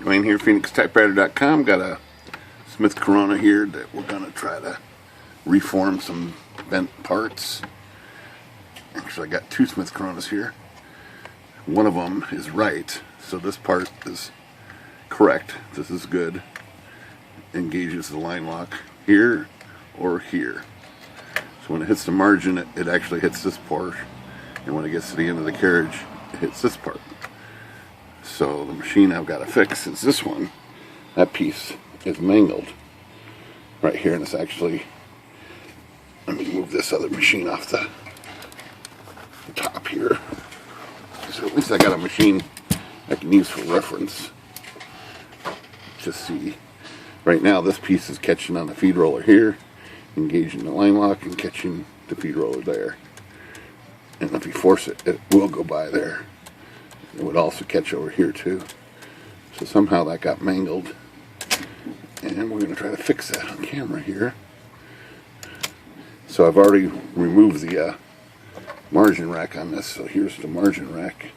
Dwayne here, PhoenixTypewriter.com. Got a Smith Corona here that we're going to try to reform some bent parts. Actually, I got two Smith Coronas here. One of them is right, so this part is correct. This is good. Engages the line lock here or here. So when it hits the margin, it actually hits this part, and when it gets to the end of the carriage, it hits this part. So the machine I've got to fix is this one. That piece is mangled right here, and it's actually, let me move this other machine off the top here. So at least I got a machine I can use for reference. Just see, right now this piece is catching on the feed roller here, engaging the line lock and catching the feed roller there. And if you force it, it will go by there. It would also catch over here too. So somehow that got mangled, and we're going to try to fix that on camera here. So I've already removed the margin rack on this, so here's the margin rack,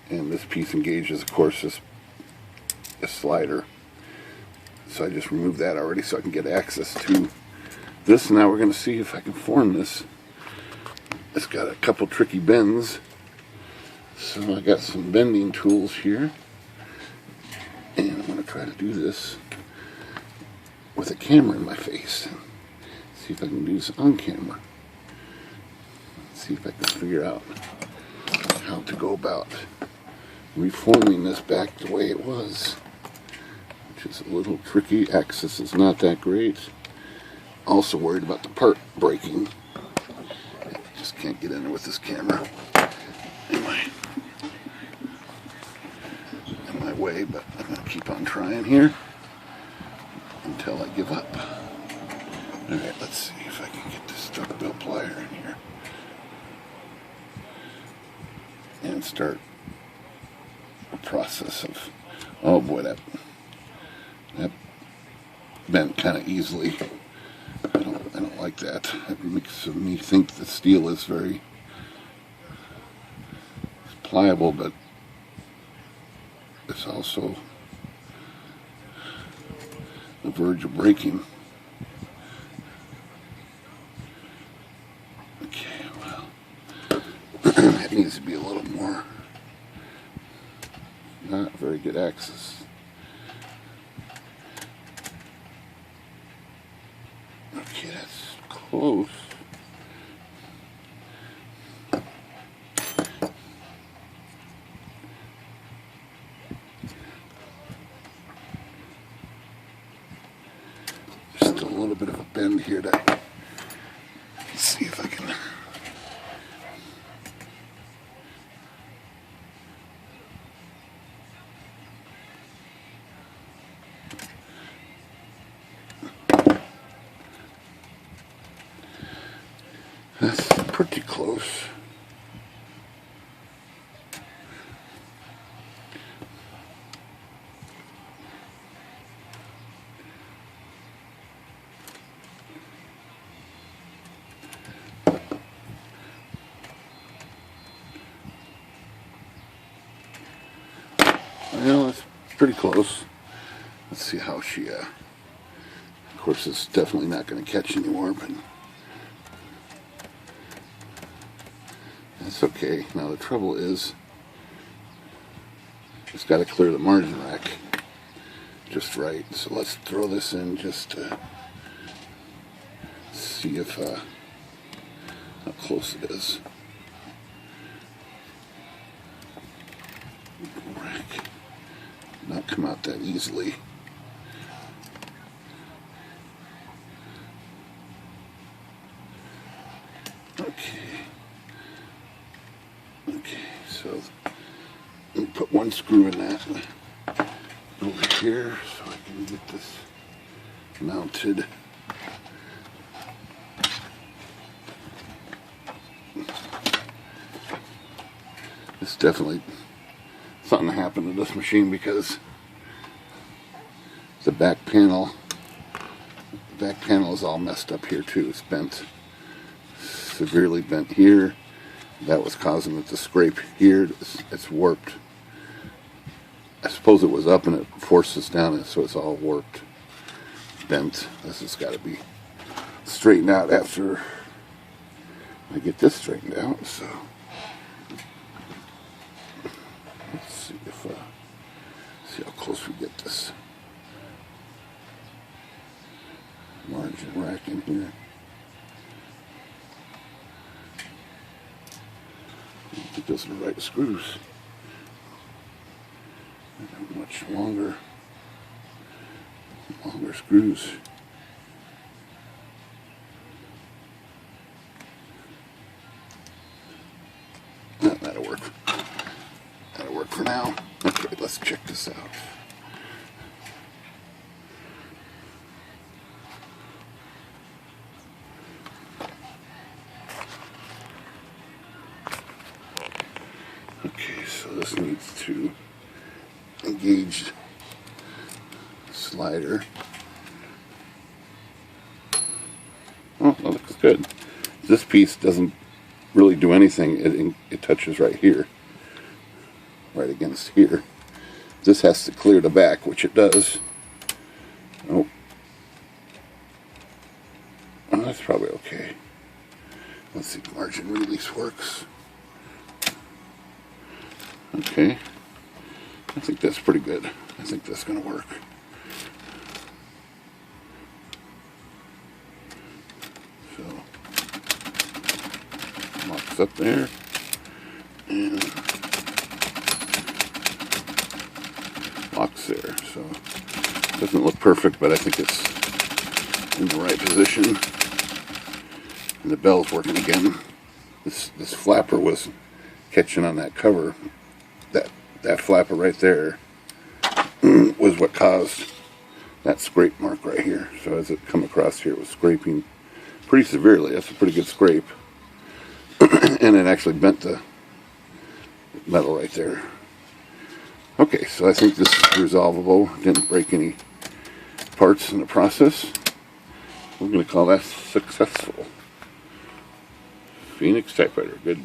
and this piece engages, of course, this slider. So I just removed that already so I can get access to this. Now we're going to see if I can form this. It's got a couple tricky bends, so I got some bending tools here, and I'm going to try to do this with a camera in my face. See if I can do this on camera. See if I can figure out how to go about reforming this back the way it was, which is a little tricky. Access is not that great. Also worried about the part breaking. Just can't get in there with this camera in my way, but I'm going to keep on trying here until I give up. Alright, let's see if I can get this duck bill plier in here and start a process of, oh boy, that bent kind of easily. I don't like that. It makes me think the steel is very pliable, but it's also the verge of breaking. Okay, well, that needs to be a little more. Not very good access. Okay, that's close. Just a little bit of a bend here to see if I can. That's pretty close. Well, that's pretty close. Let's see how she, of course, it's definitely not going to catch anymore, but that's okay. Now the trouble is, it's got to clear the margin rack just right. So let's throw this in just to see if how close it is. Rack not come out that easily. Okay, so let me put one screw in that over here so I can get this mounted. It's definitely something happened to this machine because the back panel is all messed up here too. It's bent, severely bent here. That was causing it to scrape here. It's warped I suppose it was up and it forced us down, so it's all warped, bent. This has got to be straightened out after I get this straightened out. So let's see if see how close we get this margin rack in here. It does the right screws. I have much longer screws. That'll work. That'll work for now. Okay, let's check this out. Okay, so this needs to engage slider. Oh, that looks good. This piece doesn't really do anything. It touches right here, right against here. This has to clear the back, which it does. Oh, that's probably okay. Let's see if margin release works. Okay, I think that's pretty good. I think that's going to work. So, locks up there, and locks there. So, it doesn't look perfect, but I think it's in the right position. And the bell's working again. This flapper was catching on that cover. That flapper right there was what caused that scrape mark right here. So as it come across here, it was scraping pretty severely. That's a pretty good scrape. And it actually bent the metal right there. Okay, so I think this is resolvable. Didn't break any parts in the process. We're going to call that successful. Phoenix Typewriter, good.